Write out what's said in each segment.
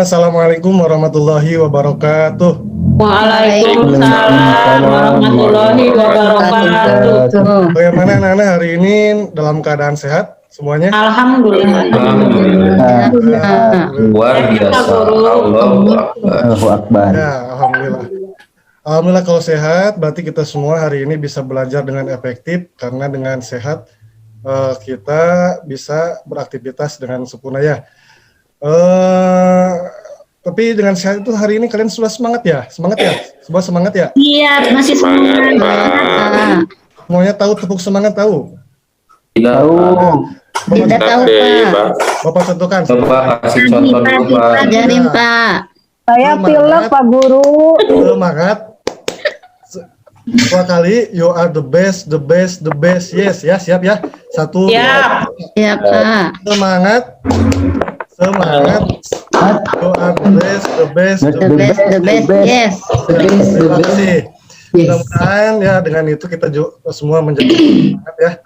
Assalamualaikum warahmatullahi wabarakatuh. Waalaikumsalam warahmatullahi wabarakatuh. Bagaimana anak-anak hari ini dalam keadaan sehat semuanya? Alhamdulillah. Luar biasa. Allahu Akbar. Ya, alhamdulillah. Alhamdulillah kalau sehat, berarti kita semua hari ini bisa belajar dengan efektif karena dengan sehat kita bisa beraktivitas dengan sempurna ya. Tapi dengan sehat itu hari ini kalian sudah semangat ya? Semangat ya? Semua semangat ya? Iya, masih semangat. Semuanya tahu tepuk semangat tahu? Tidak tahu. Tidak tahu, Pak. Bapak tentukan. Bapak kasih contoh dulu, Pak. Ajarin, Pak. Saya pilek, Pak Guru. Semangat. Dua kali, you are the best, the best, the best. Yes, ya, siap ya. Satu. Siap. Siap, Pak. Semangat. Semangat. You are the best, the best, The best, the best. Yes. Terima kasih. Mudah-mudahan ya dengan itu kita semua menjadi semangat ya.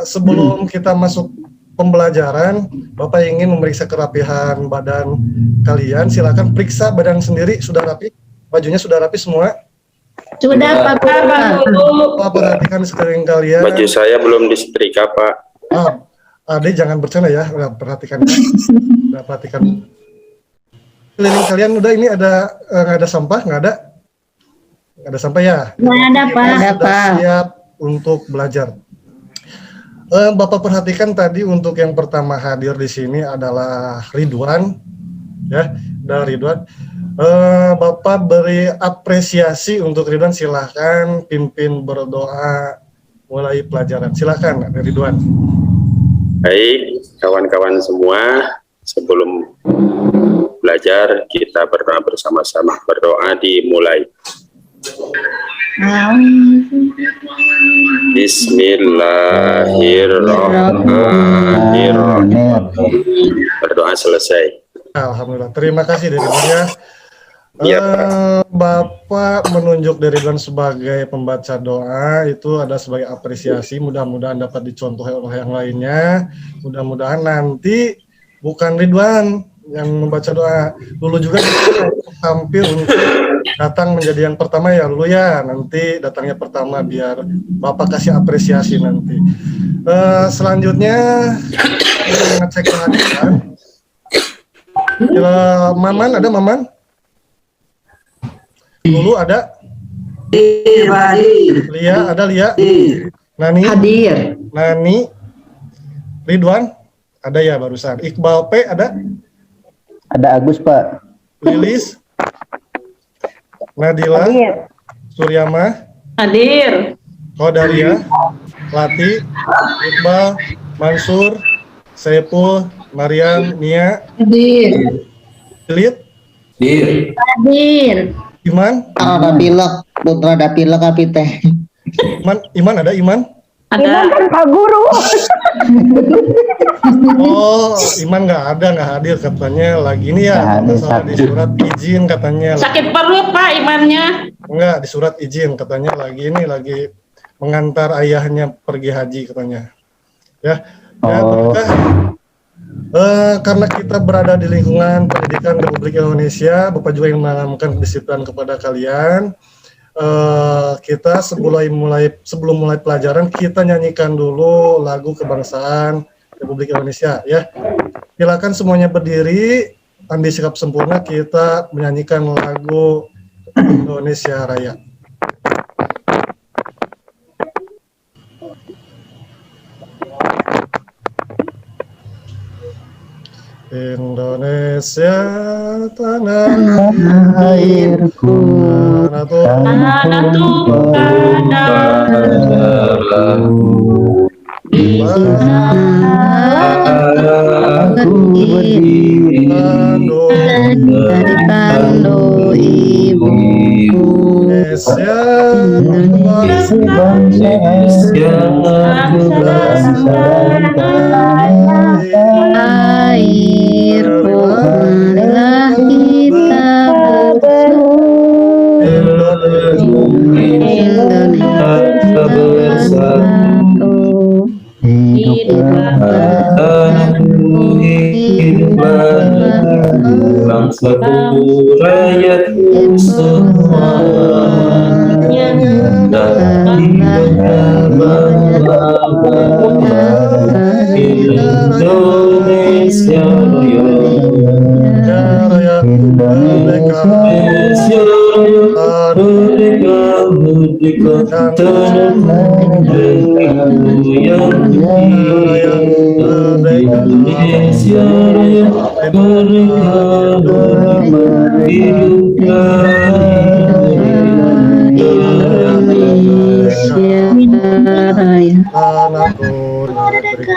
Sebelum kita masuk pembelajaran, Bapak ingin memeriksa kerapihan badan kalian. Silakan periksa badan sendiri, sudah rapi? Bajunya sudah rapi semua? Sudah, Pak Guru. Bapak perhatikan sekeliling kalian. Baju saya belum disetrika, Pak. Adik jangan bercanda ya, perhatikan. Udah perhatikan. Keliling kalian udah ini ada nggak ada sampah? Nggak ada? Nggak ada sampah ya? Nggak ada, Pak. Kita sudah siap untuk belajar. Bapak perhatikan tadi untuk yang pertama hadir di sini adalah Ridwan, ya, dari Ridwan. Bapak beri apresiasi untuk Ridwan. Silahkan pimpin berdoa mulai pelajaran. Silahkan Ridwan. Baik, kawan-kawan semua, sebelum belajar kita berdoa bersama-sama. Berdoa dimulai. Bismillahirrahmanirrahim. Berdoa selesai. Alhamdulillah. Terima kasih dari Ridwan ya. Iya, Bapak menunjuk dari Ridwan sebagai pembaca doa itu ada sebagai apresiasi. Mudah-mudahan dapat dicontoh oleh yang lainnya. Mudah-mudahan nanti bukan Ridwan yang membaca doa, Lulu juga tampil untuk datang menjadi yang pertama ya Lulu ya. Nanti datangnya pertama biar Bapak kasih apresiasi nanti. Selanjutnya kita mengecek kehadiran. Maman ada Maman? Lulu ada? Lia ada Lia? Nani? Hadir. Nani? Ridwan? Ada ya barusan. Iqbal P ada? Ada Agus, Pak. Lilis? Nadila? Hadir. Suryama? Hadir. Kodaria? Lati? Iqbal? Mansur? Saiful? Mariam? Nia? Hadir. Lilit? Hadir. Iman? Ada pilek, putra ada pilek api teh. Iman ada Iman? Iman Ada. kan Pak Guru. Oh, Iman nggak hadir katanya lagi ini ya. Masalah di surat izin katanya. Sakit perut, Pak, imannya. Enggak, di surat izin katanya lagi mengantar ayahnya pergi haji katanya. Ya, berkah. Karena kita berada di lingkungan pendidikan Republik Indonesia, Bapak juga yang menanamkan kedisiplinan kepada kalian. Kita sebelum mulai pelajaran kita nyanyikan dulu lagu kebangsaan Republik Indonesia ya. Silakan semuanya berdiri, ambil sikap sempurna, kita menyanyikan lagu Indonesia Raya. Indonesia tanah Airku, Tanah Tuhan darahku. aku berdiri Dari Pando ibuku. Indonesia Indonesia bangsa dan tanah Airku marilah kita bersatu. Indonesia bersatu. hiduplah tanahku, hiduplah bangsaku rakyatku semuanya dari Indonesia Raya, Indonesia Indonesia Raya, merdeka, merdeka, tanah yang Raya, Indonesia Raya, merdeka, merdeka, hiduplah Raya. anakku negeriku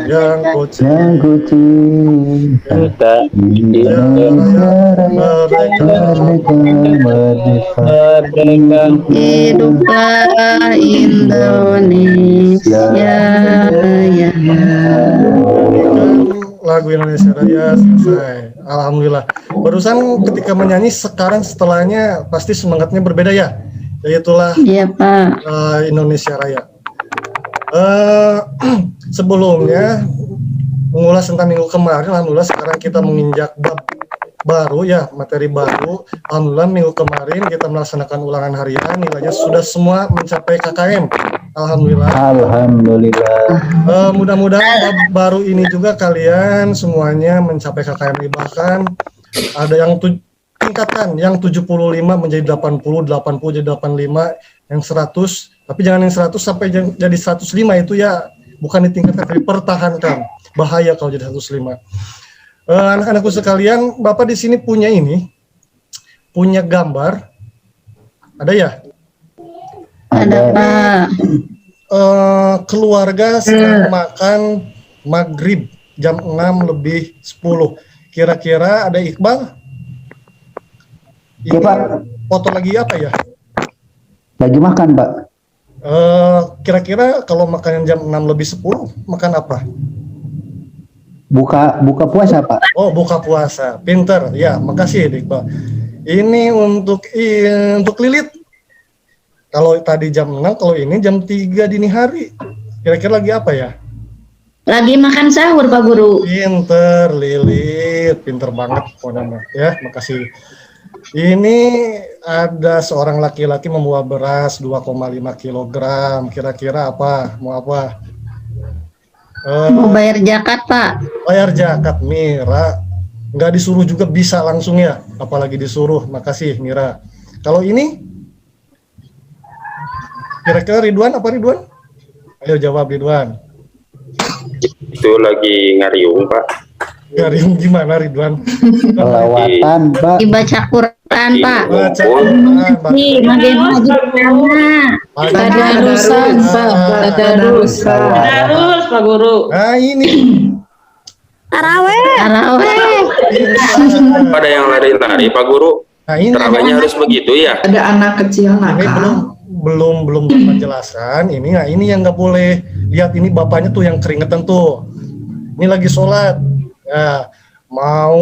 yang ku yang ku cinta. Indonesia Raya, merdeka, merdeka, Hiduplah Indonesia Raya. Lagu Indonesia Raya selesai. Alhamdulillah. Barusan ketika menyanyi, sekarang setelahnya pasti semangatnya berbeda ya. Yaitulah Iya Pak. Indonesia Raya. Sebelumnya mengulas tentang minggu kemarin, alhamdulillah sekarang kita menginjak bab baru ya, materi baru. Alhamdulillah minggu kemarin kita melaksanakan ulangan harian, nilainya sudah semua mencapai KKM. Alhamdulillah. alhamdulillah. Mudah-mudahan bab baru ini juga kalian semuanya mencapai KKM. Bahkan ada yang tingkatan yang 75 menjadi 80, 80 jadi 85, yang 100, tapi jangan yang 100 sampai jadi 105 itu ya bukan ditingkatkan, tapi pertahankan. Bahaya kalau jadi 105. Anak-anakku sekalian, Bapak di sini punya punya gambar. Ada ya? Ada Pak. Keluarga sedang makan maghrib jam 6 lebih 10. Kira-kira ada Iqbal? Iya, Pak. Foto lagi apa ya? Lagi makan, Pak. Kira-kira kalau makan jam 6 lebih 10 makan apa? Buka puasa, Pak. Oh, buka puasa. Pinter. Ya, makasih Iqbal. Ini untuk Lilit. Kalau tadi jam 6, kalau ini jam 3 dini hari. Kira-kira lagi apa ya? Lagi makan sahur Pak Guru. Pinter Lilit, pinter banget pokoknya. Ya, makasih. Ini ada seorang laki-laki membawa beras 2,5 kilogram. Kira-kira apa? Mau apa? Mau bayar zakat Pak. Bayar zakat, Mira. Nggak disuruh juga bisa langsung ya, apalagi disuruh. Makasih Mira. Kalau ini kira-kira Ridwan apa Ridwan? Ayo jawab Ridwan. Itu lagi ngariung, Pak. Ngariung gimana Ridwan? Pelawatan, Pak. Dibaca Quran Pak. Baca Nih, makin maju sana. Tadarusan, Pak. Tadarusan. Harus Pak Guru. Nah ini Taraweh. Pada yang lari-lari, Pak Guru. Nah ini Terawihnya harus begitu ya? Ada anak kecil ini nakal. belum Bapak jelaskan. Ini yang nggak boleh. Lihat ini bapaknya tuh yang keringetan tuh. Ini lagi sholat. Ya, mau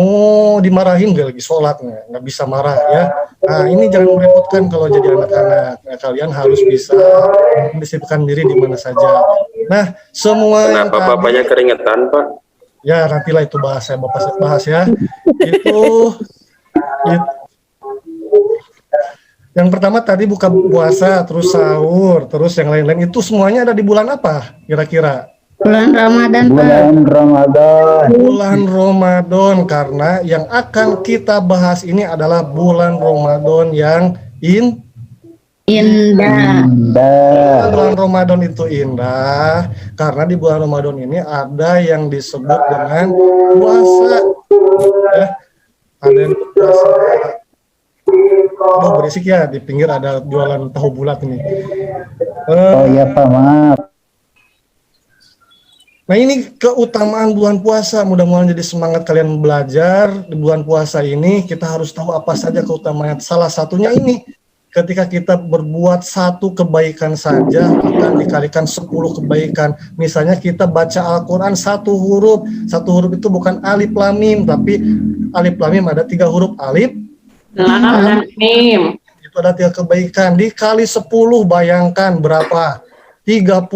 dimarahin nggak lagi sholat, nggak bisa marah ya. Nah ini jangan merepotkan kalau jadi anak-anak. Nah, kalian harus bisa mendisiplinkan diri di mana saja. Nah semua yang Kenapa bapaknya keringetan, Pak? ya nantilah itu bahasa Bapak bahas ya. Itu yang pertama tadi buka puasa, terus sahur, terus yang lain-lain itu semuanya ada di bulan apa kira-kira? Bulan Ramadan Pak. Bulan Ramadan. Bulan Ramadan, karena yang akan kita bahas ini adalah bulan Ramadan yang Indah. Indah. bulan Ramadan itu indah karena di bulan Ramadan ini ada yang disebut dengan puasa ya. Ada yang puasa. Oh berisik ya, di pinggir ada jualan tahu bulat ini. Oh iya, Pak, maaf. Nah ini keutamaan bulan puasa, mudah-mudahan jadi semangat kalian belajar. Di bulan puasa ini kita harus tahu apa saja keutamaan. Salah satunya ini, ketika kita berbuat satu kebaikan saja akan dikalikan 10 kebaikan. Misalnya kita baca Al-Quran satu huruf itu bukan alif lam mim, tapi alif lam mim ada 3 huruf, alif Lam dan mim. itu ada 3 kebaikan, dikali 10 bayangkan berapa? 30,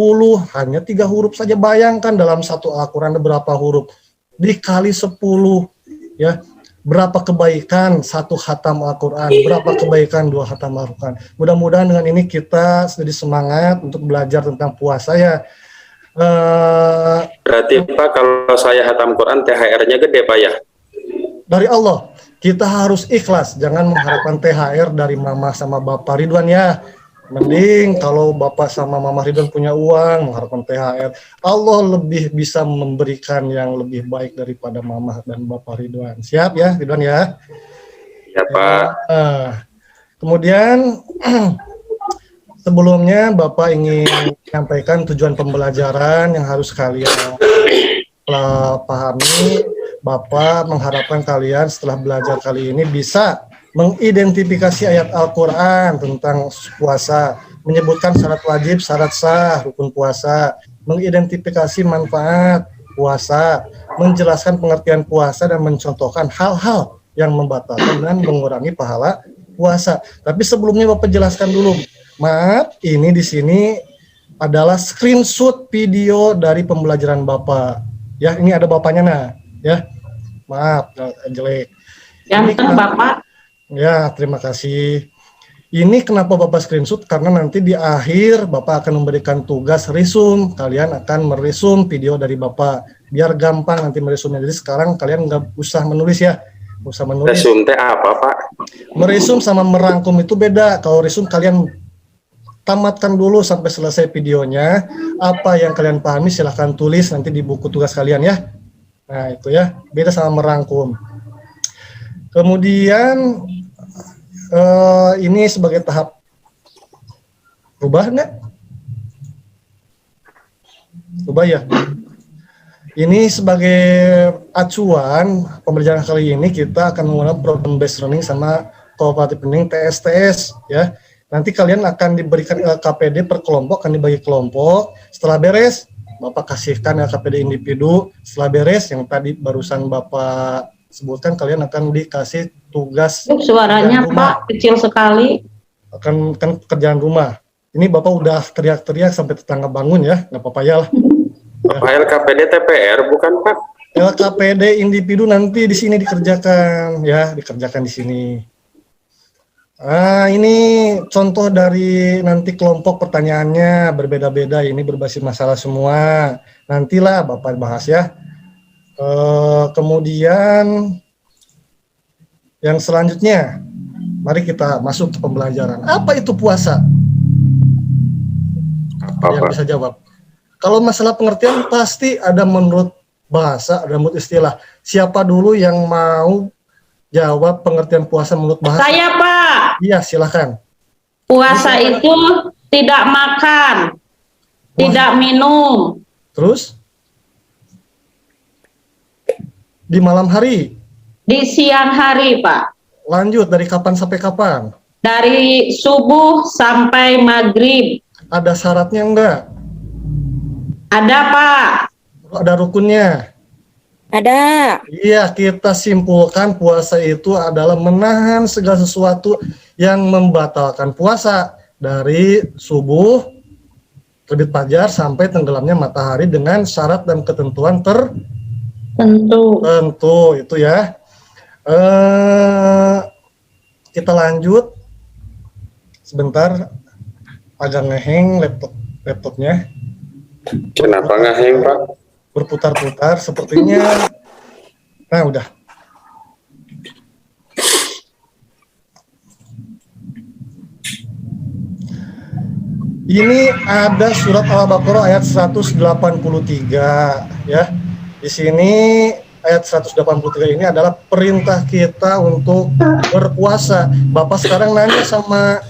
hanya 3 huruf saja. Bayangkan dalam satu Al-Quran ada berapa huruf, dikali 10 ya. berapa kebaikan satu khatam Al-Quran, berapa kebaikan 2 khatam Al-Quran. Mudah-mudahan dengan ini kita jadi semangat untuk belajar tentang puasa ya. Berarti Pak, kalau saya hatam Quran THR-nya gede Pak ya? Dari Allah, kita harus ikhlas, jangan mengharapkan THR dari mama sama bapak Ridwan ya. Mending kalau bapak sama mama Ridwan punya uang, mengharapkan THR. Allah lebih bisa memberikan yang lebih baik daripada mama dan bapak Ridwan. Siap ya Ridwan ya? Ya Pak. Kemudian sebelumnya bapak ingin menyampaikan tujuan pembelajaran yang harus kalian pahami. Bapak mengharapkan kalian setelah belajar kali ini bisa mengidentifikasi ayat Al-Quran tentang puasa, menyebutkan syarat wajib, syarat sah, rukun puasa, mengidentifikasi manfaat puasa, menjelaskan pengertian puasa dan mencontohkan hal-hal yang membatalkan dan mengurangi pahala puasa. Tapi sebelumnya Bapak jelaskan dulu, maaf, ini di sini adalah screenshot video dari pembelajaran Bapak. Ya, ini ada Bapaknya nah, ya. Maaf, jelek. Ganteng Bapak. Ya, terima kasih. Ini kenapa Bapak screenshot? Karena nanti di akhir Bapak akan memberikan tugas resum. Kalian akan meresum video dari Bapak. Biar gampang nanti meresumnya. Jadi sekarang kalian nggak usah menulis ya. Nggak usah menulis. Resum teh apa Pak? Meresum sama merangkum itu beda. Kalau resum kalian tamatkan dulu sampai selesai videonya. Apa yang kalian pahami silahkan tulis nanti di buku tugas kalian ya. Nah itu ya. Beda sama merangkum. Kemudian ini sebagai tahap rubah nggak? Rubah ya. Ini sebagai acuan pembelajaran kali ini kita akan menggunakan problem based learning sama cooperative learning TSTS ya. Nanti kalian akan diberikan LKPD per kelompok, akan dibagi kelompok. Setelah beres, Bapak kasihkan LKPD individu. Setelah beres yang tadi barusan Bapak sebutkan, kalian akan dikasih tugas. Suaranya Pak kecil sekali. Kan kerjaan rumah. Ini Bapak udah teriak-teriak sampai tetangga bangun ya, nggak apa-apa ya lah. Pak LKPD TPR bukan Pak? LKPD individu nanti di sini dikerjakan ya, dikerjakan di sini. Ini contoh dari nanti kelompok pertanyaannya berbeda-beda, ini berbasis masalah semua. Nantilah Bapak bahas ya. Kemudian yang selanjutnya, mari kita masuk ke pembelajaran. Apa itu puasa? Apa Yang Pak? bisa jawab. Kalau masalah pengertian pasti ada menurut bahasa, ada menurut istilah. Siapa dulu yang mau jawab pengertian puasa menurut bahasa? Saya Pak. Iya, silakan. Puasa itu tidak makan, tidak minum. Terus? Di malam hari? Di siang hari Pak. Lanjut, dari kapan sampai kapan? Dari subuh sampai maghrib. Ada syaratnya enggak? Ada Pak. Ada rukunnya? Ada. Iya, kita simpulkan puasa itu adalah menahan segala sesuatu yang membatalkan puasa. Dari subuh, terbit fajar, sampai tenggelamnya matahari dengan syarat dan ketentuan tentu itu ya. Kita lanjut. Sebentar, agak ngeheng laptopnya. Kenapa ngeheng Pak? Berputar-putar sepertinya. Nah, udah. Ini ada surat Al-Baqarah ayat 183 ya. Di sini ayat 183 ini adalah perintah kita untuk berpuasa. Bapak sekarang nanya sama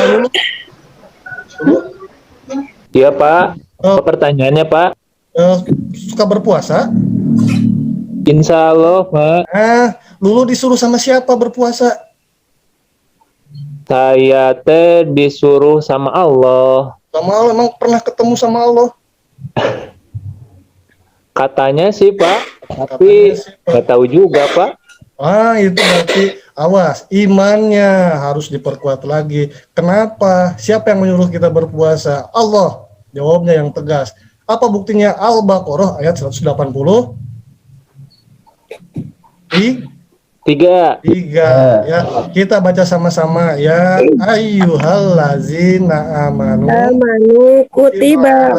Lulu. Iya Pak. Pertanyaannya Pak. Suka berpuasa? Insya Allah Pak. Lulu disuruh sama siapa berpuasa? Saya disuruh sama Allah. Sama Allah, emang pernah ketemu sama Allah? Katanya sih Pak, tapi nggak tahu juga Pak. Itu berarti awas, imannya harus diperkuat lagi. Kenapa? Siapa yang menyuruh kita berpuasa? Allah. Jawabnya yang tegas. Apa buktinya? Al-Baqarah ayat 180. 3. Ya. Kita baca sama-sama ya. Ayyuhallazina amanu kutiba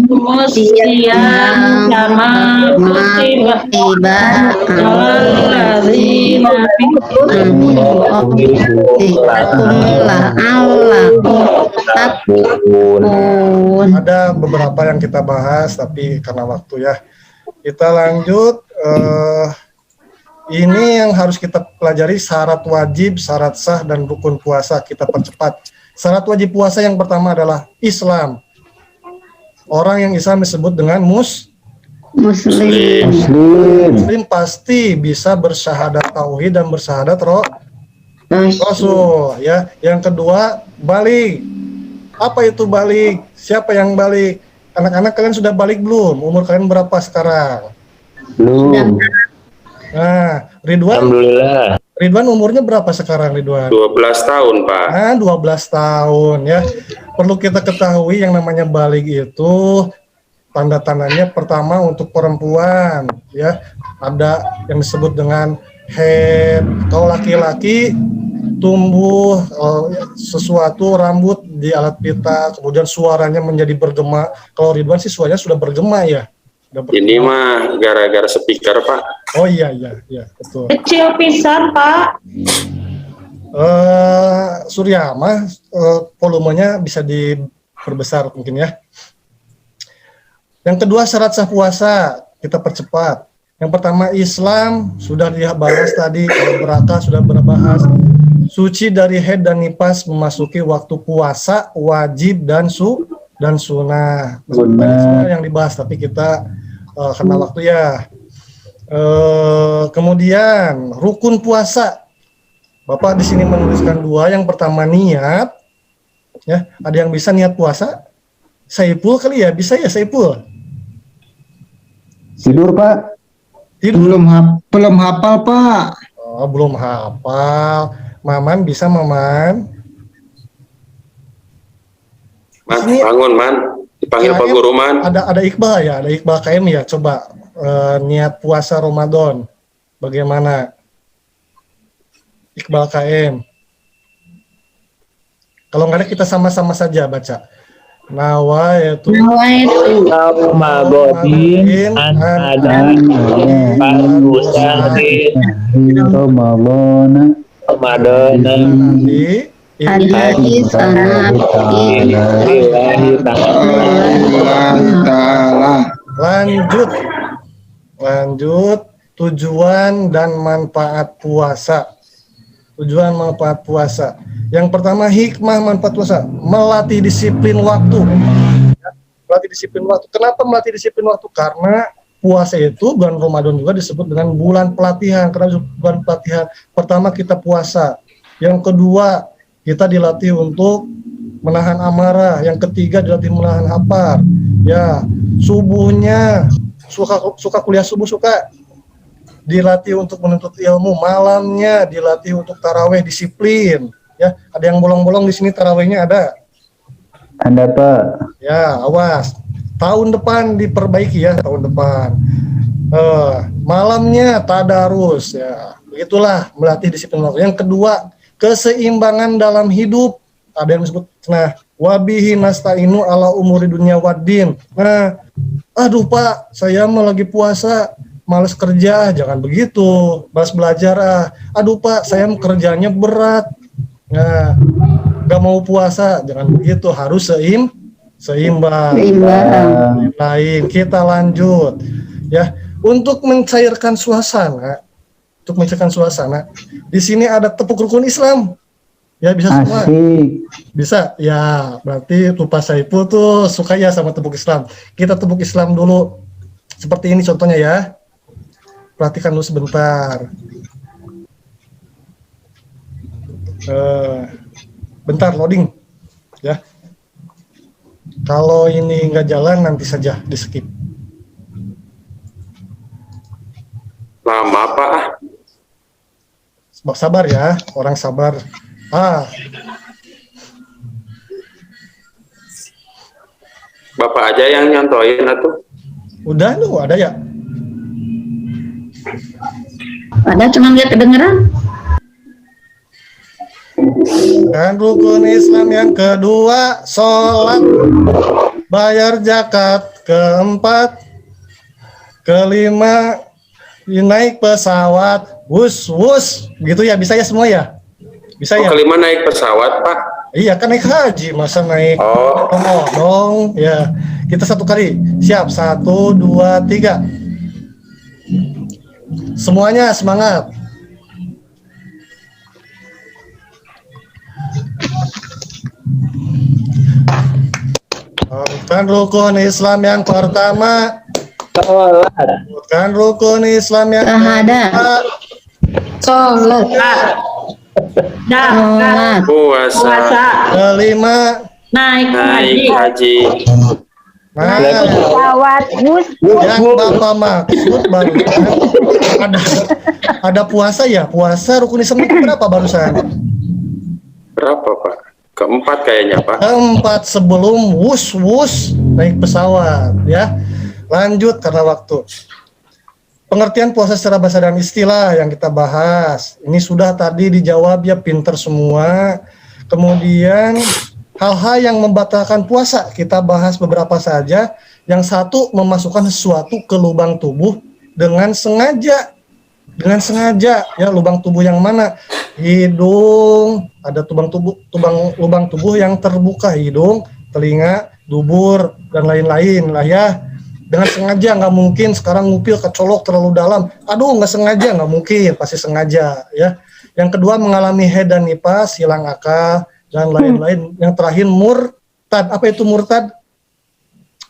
Musliam sama kutiba alalladzina Ada beberapa yang kita bahas, tapi karena waktu ya. Kita lanjut. Ini yang harus kita pelajari, syarat wajib, syarat sah, dan rukun puasa. Kita percepat. Syarat wajib puasa yang pertama adalah Islam. Orang yang Islam disebut dengan Muslim. Muslim pasti bisa bersyahadat tauhid dan bersyahadat Rasul. Ya. Yang kedua, balik. Apa itu balik? Siapa yang balik? Anak-anak kalian sudah balik belum? Umur kalian berapa sekarang? Belum. Nah, Ridwan umurnya berapa sekarang, Ridwan? 12 tahun, Pak. Nah, 12 tahun ya. Perlu kita ketahui yang namanya balik itu tanda-tandanya pertama untuk perempuan ya. Ada yang disebut dengan head. Kalau laki-laki tumbuh sesuatu rambut di alat pita, kemudian suaranya menjadi bergema. Kalau Ridwan sih suaranya sudah bergema ya. Ini mah gara-gara speaker, Pak. Oh iya, betul. kecil pisan Pak. Surya mah volumenya bisa diperbesar mungkin ya. Yang kedua, syarat sah puasa kita percepat. Yang pertama, Islam sudah dibahas tadi, kalau beraka sudah berbahas. Suci dari haid dan nifas memasuki waktu puasa wajib dan sunnah. Banyak yang dibahas, tapi kita karena waktu ya. Kemudian rukun puasa. Bapak di sini menuliskan 2. Yang pertama niat. Ya, ada yang bisa niat puasa? Saipul kali ya, bisa ya Saipul? Tidur, Pak. Tidur. Belum hafal, Pak. Oh, belum hafal. Maman bisa, Maman? Man, Ini bangun, Man. Dipanggil Pak Guru, Man. Ada Iqbal ya, ada Iqbal KM ya. Coba niat puasa Ramadan bagaimana? Iqbal KM. Kalau nggak ada kita sama-sama saja baca. Nawaitu Ramadan Lanjut tujuan dan manfaat puasa. Tujuan manfaat puasa. Yang pertama, hikmah manfaat puasa, melatih disiplin waktu. Melatih disiplin waktu. Kenapa melatih disiplin waktu? Karena puasa itu bulan Ramadan juga disebut dengan bulan pelatihan. Karena bulan pelatihan pertama kita puasa. Yang kedua, kita dilatih untuk menahan amarah. Yang ketiga, dilatih menahan lapar. Ya, subuhnya suka kuliah subuh, suka dilatih untuk menuntut ilmu. Malamnya dilatih untuk taraweh, disiplin. Ya, ada yang bolong-bolong di sini tarawehnya ada. Ada, Pak. Ya, awas. Tahun depan diperbaiki ya, tahun depan. Malamnya tadarus ya. Begitulah melatih disiplin waktu. Yang kedua, keseimbangan dalam hidup. Ada yang disebut wabihi nasta'inu ala umuri dunya waddin. Nah, aduh Pak, saya mau lagi puasa, males kerja, jangan begitu. Males belajar, aduh Pak, saya kerjanya berat. Nah, gak mau puasa, jangan begitu, harus seimbang. Lain, kita lanjut ya. Untuk mencairkan suasana, di sini ada tepuk rukun Islam. Ya, bisa semua. Bisa. Ya, berarti Tupa Saipul tuh suka ya sama tepuk Islam. Kita tepuk Islam dulu. Seperti ini contohnya ya. Perhatikan dulu sebentar. Bentar loading ya. Kalau ini nggak jalan nanti saja di skip. Lama Pak. Sabar ya, orang sabar. Bapak aja yang nyontoin atuh. Udah tuh ada ya. Ada cuma nggak kedengeran. Dan rukun Islam yang kedua, sholat, bayar zakat, keempat, kelima, naik pesawat, wus, gitu ya, bisa ya semua ya? Bisa ya? Kelima naik pesawat, Pak. Iya kan naik haji, masa naik dong, ya. Kita satu kali, siap, 1, 2, 3. Semuanya semangat. Bukan rukun Islam yang pertama. Sholat. Bukan rukun Islam yang Syahadat. kedua. Sholat. Zakat. Puasa. Puasa. Kelima. Naik Naik haji. haji. Nah, Pesawat bus. yang Bapak maksud barusan ada puasa ya? Puasa rukun Islam itu berapa barusan? Berapa, Pak? Keempat kayaknya, Pak. Keempat sebelum wus naik pesawat ya. Lanjut karena waktu. Pengertian puasa secara bahasa dan istilah yang kita bahas. Ini sudah tadi dijawab ya, pinter semua. Kemudian hal-hal yang membatalkan puasa kita bahas beberapa saja. Yang satu, memasukkan sesuatu ke lubang tubuh dengan sengaja. Dengan sengaja ya, lubang tubuh yang mana? Hidung, ada lubang tubuh yang terbuka, hidung, telinga, dubur dan lain-lain lah ya. Dengan sengaja, nggak mungkin sekarang ngupil kecolok terlalu dalam. Aduh, nggak sengaja, nggak mungkin, pasti sengaja ya. Yang kedua, mengalami haid dan nifas, hilang akal dan lain-lain. Yang terakhir, murtad. Apa itu murtad?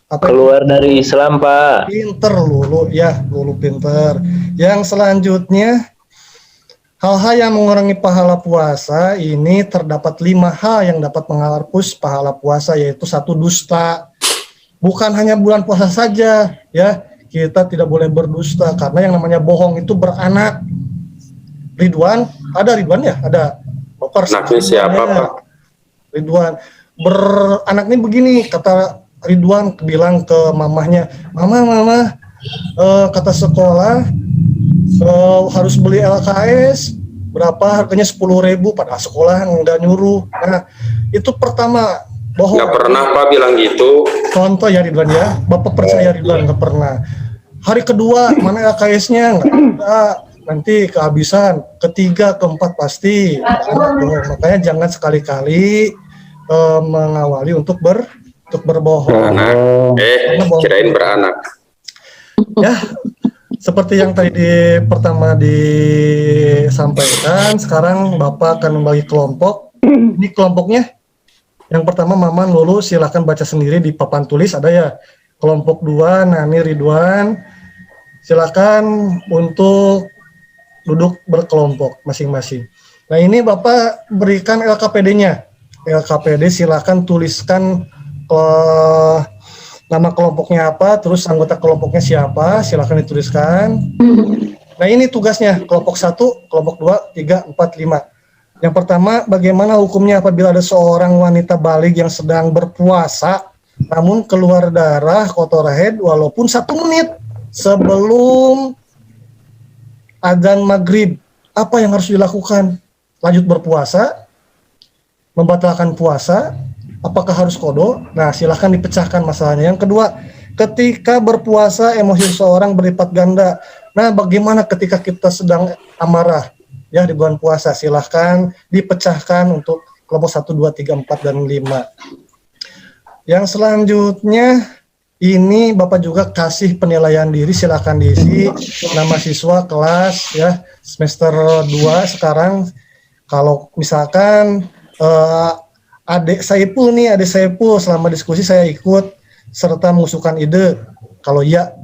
Apa Keluar dari Islam, Pak. Pinter lulu ya, lulu pinter. Yang selanjutnya, hal-hal yang mengurangi pahala puasa ini terdapat 5 hal yang dapat menghapus pahala puasa, yaitu 1, dusta. Bukan hanya bulan puasa saja ya, kita tidak boleh berdusta karena yang namanya bohong itu beranak. Ridwan, ada Ridwan ya? Ada. Anaknya siapa, Pak? Ridwan. Beranak ini begini, kata Ridwan bilang ke mamahnya, Mama, kata sekolah harus beli LKS, berapa harganya 10.000, padahal sekolah nggak nyuruh. Nah, itu pertama, bohong. Nggak pernah, Pak, bilang gitu. Contoh ya Ridwan ya, Bapak percaya Ridwan nggak pernah. Hari kedua, mana LKS-nya? Nggak ada, nanti kehabisan. Ketiga, keempat pasti. Makanya jangan sekali-kali mengawali untuk berbohong. Kirain beranak. Ya, seperti yang tadi pertama disampaikan, sekarang Bapak akan membagi kelompok. Ini kelompoknya. Yang pertama, Maman, Lulu, silakan baca sendiri di papan tulis, ada ya. Kelompok 2, Nani, Ridwan, silakan untuk duduk berkelompok masing-masing. Nah, ini Bapak berikan LKPD-nya. LKPD silakan tuliskan nama kelompoknya apa, terus anggota kelompoknya siapa, silakan dituliskan. Nah, ini tugasnya, kelompok 1, kelompok 2, 3, 4, 5. Yang pertama, bagaimana hukumnya apabila ada seorang wanita baligh yang sedang berpuasa, namun keluar darah kotor haid walaupun 1 menit sebelum adzan maghrib. Apa yang harus dilakukan? Lanjut berpuasa? Membatalkan puasa? Apakah harus qadha? Nah, silahkan dipecahkan masalahnya. Yang kedua, ketika berpuasa emosi seseorang berlipat ganda. Nah, bagaimana ketika kita sedang amarah? Ya, di bulan puasa, silahkan dipecahkan untuk kelompok 1, 2, 3, 4, dan 5. Yang selanjutnya, ini Bapak juga kasih penilaian diri, silahkan diisi nama siswa, kelas, ya, semester 2 sekarang. Kalau misalkan adik Saiful selama diskusi saya ikut serta mengusulkan ide, kalau ya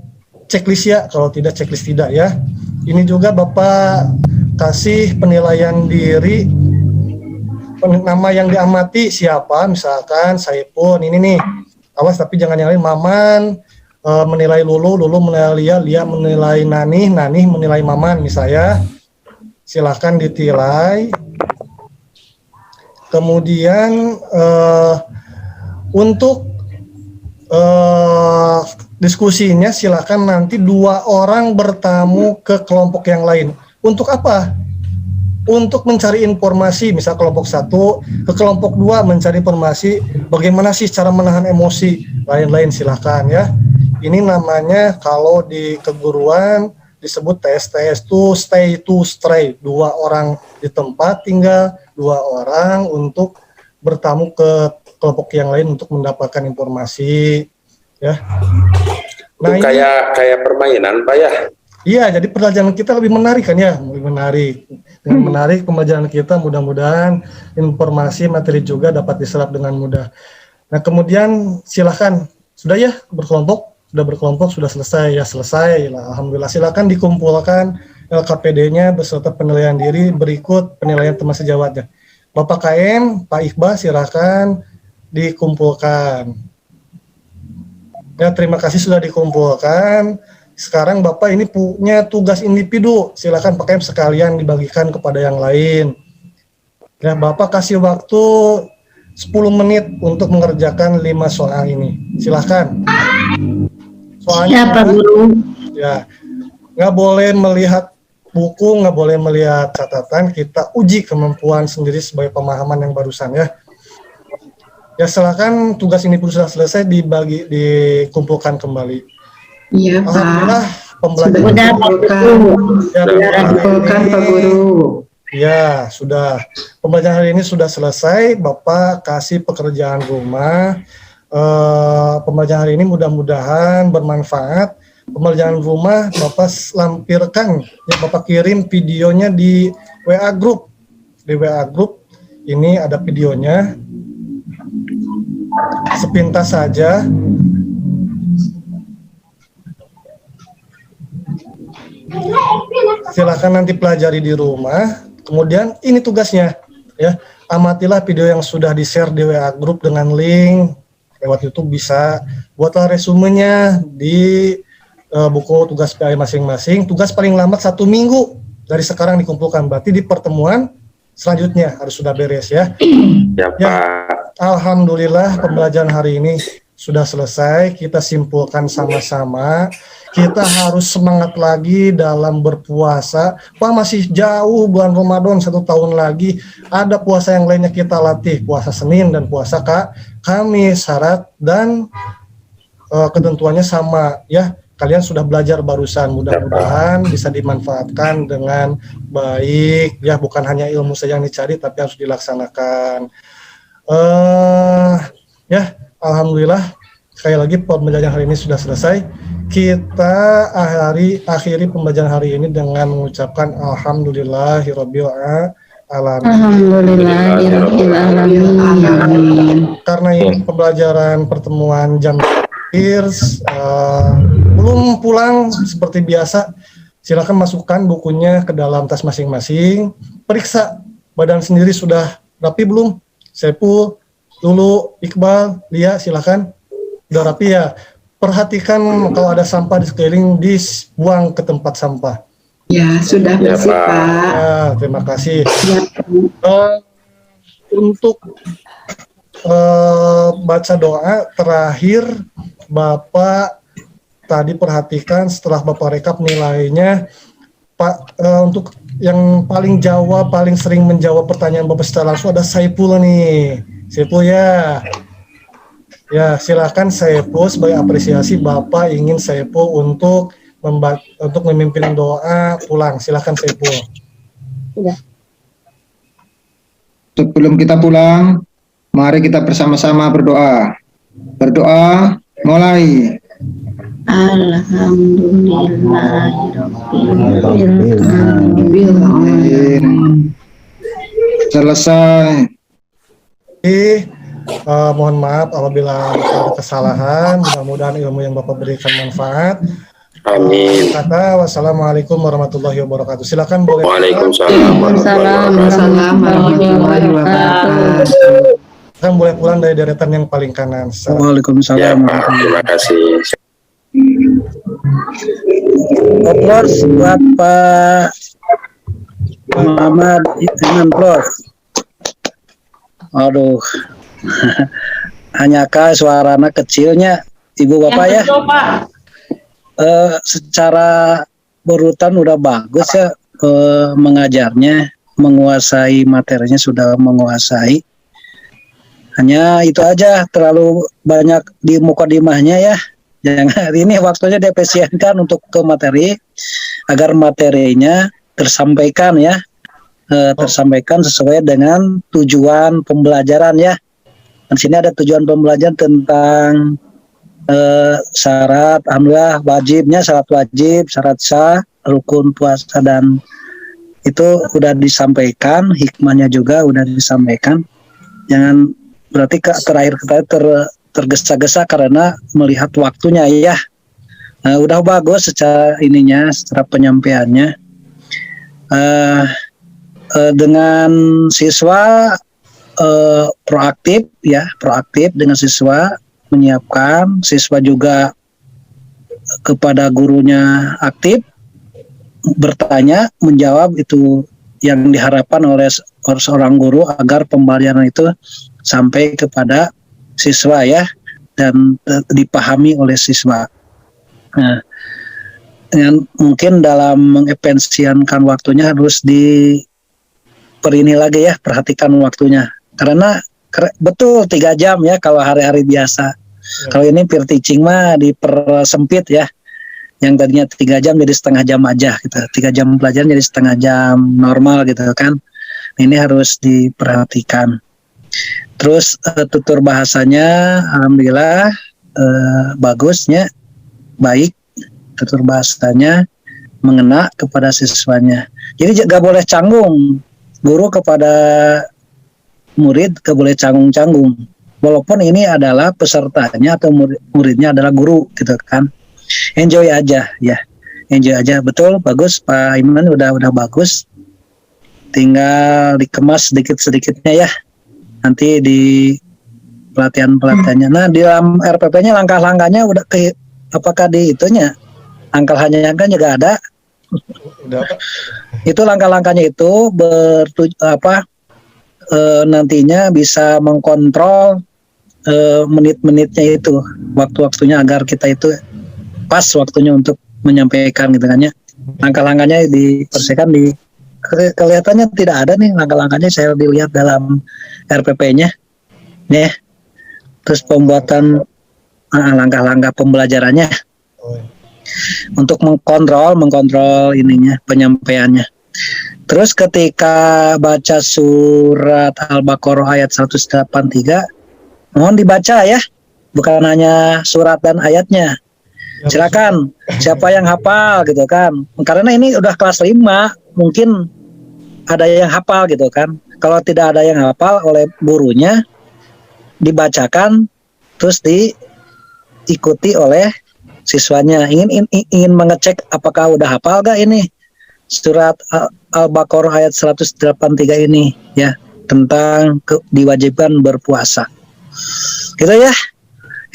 checklist ya, kalau tidak checklist tidak ya. Ini juga Bapak kasih penilaian diri, nama yang diamati siapa, misalkan Saiful, ini nih, awas tapi jangan yang lain. Maman menilai Lulu, Lulu menilai Lia, Lia menilai Nani, Nani menilai Maman misalnya. Silahkan ditilai. Kemudian untuk diskusinya silakan nanti 2 orang bertamu ke kelompok yang lain. Untuk apa? Untuk mencari informasi, misal kelompok 1 ke kelompok 2 mencari informasi bagaimana sih cara menahan emosi, lain-lain silahkan ya. Ini namanya kalau di keguruan disebut TSTS, to stay to stray, 2 orang di tempat tinggal, 2 orang untuk bertamu ke kelompok yang lain untuk mendapatkan informasi ya. Nah, kayak permainan Pak ya. Iya, jadi perjalanan kita lebih menarik kan ya, lebih menarik. Dengan menarik pembelajaran kita, mudah-mudahan informasi materi juga dapat diserap dengan mudah. Nah, kemudian silahkan, sudah ya berkelompok, sudah selesai ya, selesai. Alhamdulillah, silahkan dikumpulkan LKPD-nya beserta penilaian diri berikut penilaian teman sejawatnya. Bapak KM, Pak Iqbal, silahkan dikumpulkan. Ya, terima kasih sudah dikumpulkan. Sekarang Bapak ini punya tugas individu, silakan Pak KM sekalian dibagikan kepada yang lain. Ya, Bapak kasih waktu 10 menit untuk mengerjakan 5 soal ini. Silakan. Soalnya Siapa guru? ya, nggak boleh melihat buku, nggak boleh melihat catatan, kita uji kemampuan sendiri sebagai pemahaman yang barusan ya. Ya, silakan tugas ini sudah selesai dikumpulkan kembali. Iya, Pak. Alhamdulillah pembelajaran Sudah, Pak Guru. Kumpulkan, Pak Guru. Ya, sudah. Pembelajaran hari ini sudah selesai. Bapak kasih pekerjaan rumah. Pembelajaran hari ini mudah-mudahan bermanfaat. Pembelajaran rumah Bapak lampirkan, ya, Bapak kirim videonya di WA Group. Di WA Group ini ada videonya. Sepintas saja. Silakan nanti pelajari di rumah. Kemudian ini tugasnya, ya, amatilah video yang sudah di-share di WA Group dengan link lewat YouTube bisa. Buatlah resumenya di buku tugas PI masing-masing. Tugas paling lambat 1 minggu dari sekarang dikumpulkan. Berarti di pertemuan selanjutnya harus sudah beres ya. Ya Pak. Ya, alhamdulillah pembelajaran hari ini sudah selesai. Kita simpulkan sama-sama. Kita harus semangat lagi dalam berpuasa. Pak, masih jauh bulan Ramadan, 1 tahun lagi. Ada puasa yang lainnya kita latih. Puasa Senin dan puasa Kamis. Syarat dan ketentuannya sama ya. Kalian sudah belajar barusan. Mudah-mudahan bisa dimanfaatkan dengan baik. Ya, bukan hanya ilmu saja yang dicari, tapi harus dilaksanakan. Ya, alhamdulillah. Sekali lagi pembelajaran hari ini sudah selesai. Kita akhiri pembelajaran hari ini dengan mengucapkan alhamdulillahirabbil alamin. Karena ini pembelajaran pertemuan jam akhir, belum pulang seperti biasa, silakan masukkan bukunya ke dalam tas masing-masing. Periksa badan sendiri sudah rapi belum? Saiful, Lulu, Iqbal, Lia, silakan. Sudah rapi ya? Perhatikan kalau ada sampah di sekeliling, dibuang ke tempat sampah. Ya, sudah Ya, bersih, Pak. Pak. Ya, terima kasih. Ya, Untuk baca doa terakhir, Bapak tadi perhatikan setelah Bapak rekap nilainya, Pak, untuk yang paling sering menjawab pertanyaan Bapak secara langsung ada Saiful nih. Saiful ya. Ya, silakan Saiful, sebagai apresiasi Bapak ingin Saiful untuk memimpin doa pulang. Silakan Saiful. Sebelum kita pulang, mari kita bersama-sama berdoa. Berdoa, mulai. Selesai. Mohon maaf apabila ada kesalahan. Mudah-mudahan ilmu yang Bapak berikan manfaat. Amin. Kata wassalamualaikum warahmatullahi wabarakatuh. Silakan boleh. Waalaikumsalam warahmatullahi wabarakatuh. Silakan boleh pulang dari deretan yang paling kanan. Ya Waalaikumsalam. Pak, terima kasih. Oplos buat Pak Muhammad Imam Prof. Aduh, hanyakah suaranya kecilnya Ibu Bapak ya? Betul, Pak. Secara berurutan udah bagus ya, mengajarnya, menguasai materinya, sudah menguasai. Hanya itu aja, terlalu banyak di mukadimahnya ya. Jangan, ini waktunya diefisienkan untuk ke materi agar materinya tersampaikan ya, tersampaikan sesuai dengan tujuan pembelajaran ya. Di sini ada tujuan pembelajaran tentang syarat, alhamdulillah wajibnya, syarat wajib, syarat sah, rukun puasa, dan itu udah disampaikan, hikmahnya juga udah disampaikan. Jangan berarti terakhir kita tergesa-gesa karena melihat waktunya ya. Udah bagus secara ininya, secara penyampaiannya. Dengan siswa proaktif ya, proaktif dengan siswa, menyiapkan, siswa juga kepada gurunya aktif, bertanya, menjawab, itu yang diharapkan oleh seorang guru agar pembelajaran itu sampai kepada siswa ya, dan dipahami oleh siswa. Nah, mungkin dalam mengefisienkan waktunya harus diperini lagi ya, perhatikan waktunya, karena betul 3 jam ya kalau hari-hari biasa. Kalau ini peer teaching mah dipersempit ya, yang tadinya 3 jam jadi setengah jam aja gitu, 3 jam pelajaran jadi setengah jam normal gitu kan. Ini harus diperhatikan. Terus tutur bahasanya alhamdulillah bagusnya, baik, tutur bahasanya mengena kepada siswanya. Jadi gak boleh canggung, guru kepada murid gak boleh canggung-canggung, walaupun ini adalah pesertanya atau muridnya adalah guru gitu kan. Enjoy aja ya, enjoy aja. Betul, bagus Pak Iman, udah bagus, tinggal dikemas sedikit-sedikitnya ya nanti di pelatihan-pelatihannya. Nah, di dalam RPP-nya langkah-langkahnya udah apakah di itunya langkahnya kan juga ada. Udah Pak. Itu langkah-langkahnya itu nantinya bisa mengkontrol menit-menitnya itu, waktu-waktunya agar kita itu pas waktunya untuk menyampaikan gitu kan ya. Langkah-langkahnya dipersiapkan kelihatannya tidak ada nih langkah-langkahnya, saya dilihat dalam RPP-nya nih. Terus pembuatan langkah-langkah pembelajarannya untuk mengkontrol ininya, penyampaiannya. Terus ketika baca surat Al-Baqarah ayat 183, mohon dibaca ya, bukan hanya surat dan ayatnya. Silakan, siapa yang hafal gitu kan, karena ini udah kelas 5, mungkin ada yang hafal gitu kan. Kalau tidak ada yang hafal, oleh gurunya dibacakan, terus diikuti oleh siswanya. Ingin mengecek apakah udah hafal gak ini surat Al-Baqarah ayat 183 ini ya, tentang diwajibkan berpuasa. Gitu ya.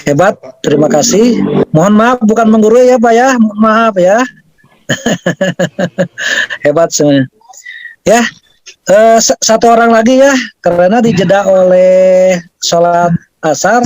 Hebat, terima kasih. Mohon maaf bukan menggurui ya Pak ya, maaf ya. Hebat semuanya. Ya, satu orang lagi ya, karena dijeda oleh sholat asar.